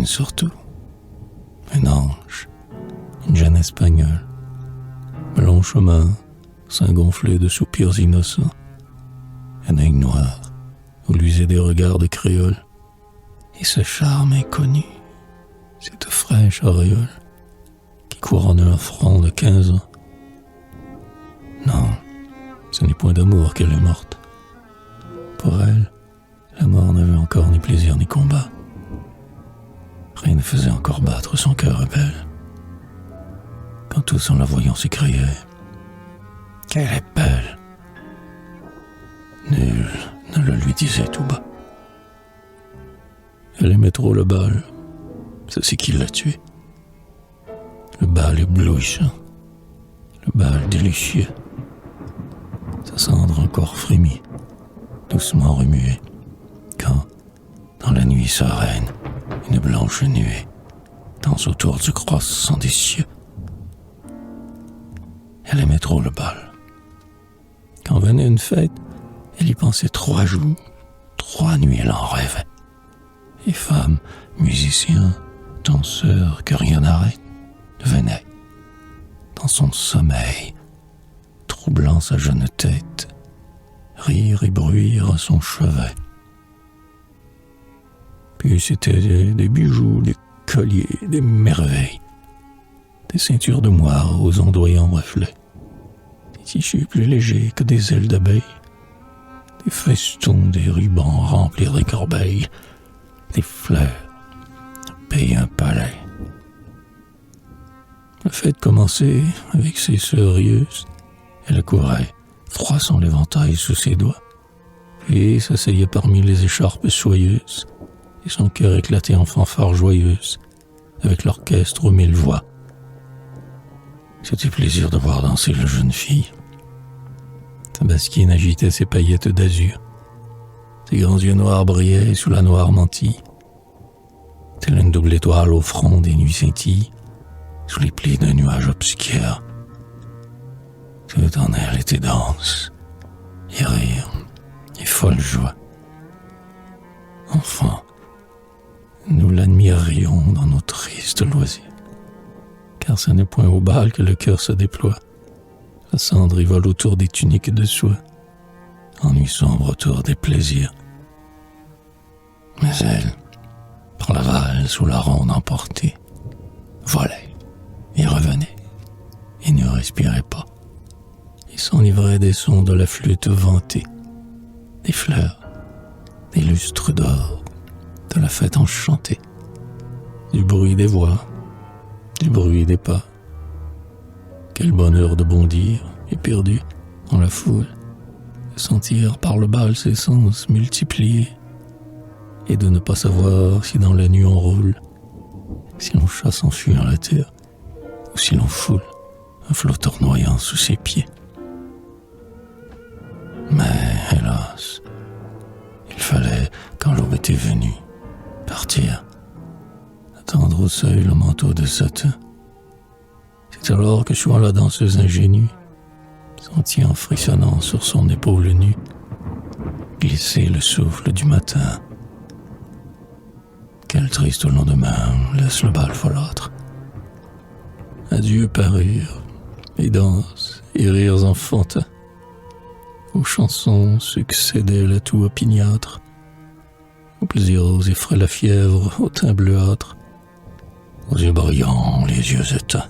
une surtout. Un ange, une jeune espagnole. Un long chemin, sein gonflé de soupirs innocents. Un œil noir, où luisaient des regards de créole. Et ce charme inconnu, cette fraîche auréole, qui couronne un front de 15 ans. Non, ce n'est point d'amour qu'elle est morte. Pour elle, la mort n'avait encore ni plaisir ni combat. Rien ne faisait encore battre son cœur rebelle. Quand tous en la voyant s'écriaient « Qu'elle est belle !» Nul ne le lui disait tout bas. Elle aimait trop le bal, c'est ce qui l'a tué. Le bal éblouissant, le bal délicieux. Sa cendre encore frémit, doucement remuée, quand, dans la nuit sereine, une blanche nuée danse autour du croissant des cieux. Elle aimait trop le bal. Quand venait une fête, elle y pensait 3 jours, 3 nuits, elle en rêvait. Et femmes, musiciens, danseurs, que rien n'arrête, venaient, dans son sommeil, troublant sa jeune tête, rire et bruire à son chevet. Puis c'était des bijoux, des colliers, des merveilles, des ceintures de moire aux ondoyants reflets, des tissus plus légers que des ailes d'abeilles, des festons, des rubans remplir des corbeilles, des fleurs, payer un palais. La fête commençait avec ses sérieuses. Elle courait, froissant l'éventail sous ses doigts, puis s'asseyait parmi les écharpes soyeuses, et son cœur éclatait en fanfare joyeuse, avec l'orchestre aux 1000 voix. C'était plaisir de voir danser la jeune fille. Sa basquine agitait ses paillettes d'azur. Ses grands yeux noirs brillaient sous la noire mantille. Telle une double étoile au front des nuits scintillent, sous les plis d'un nuage obscur. Tout en elle était danse, et rire, et folle joie. Enfant, nous l'admirions dans nos tristes loisirs, car ce n'est point au bal que le cœur se déploie. La cendre y vole autour des tuniques de soie, ennui sombre autour des plaisirs. Mais elle, par la valse ou la ronde emportée, volait et revenait, et ne respirait pas, et s'enivrait des sons de la flûte vantée, des fleurs, des lustres d'or, de la fête enchantée, du bruit des voix, du bruit des pas. Quel bonheur de bondir, éperdu, dans la foule, de sentir par le bal ses sens multipliés, et de ne pas savoir si dans la nuit on roule, si l'on chasse en fuyant la terre, ou si l'on foule un flot tournoyant sous ses pieds. Mais, hélas, il fallait, quand l'aube était venue, partir, attendre au seuil le manteau de satin. C'est alors que jouant la danseuse ingénue, sentit en frissonnant sur son épaule nue glisser le souffle du matin. Quel triste lendemain laisse le bal folâtre. Adieu parure, et danses, et rires enfantins. Aux chansons succédait le tout opiniâtre, aux plaisirs aux effraie la fièvre, au teint bleuâtre, aux yeux brillants, les yeux éteints.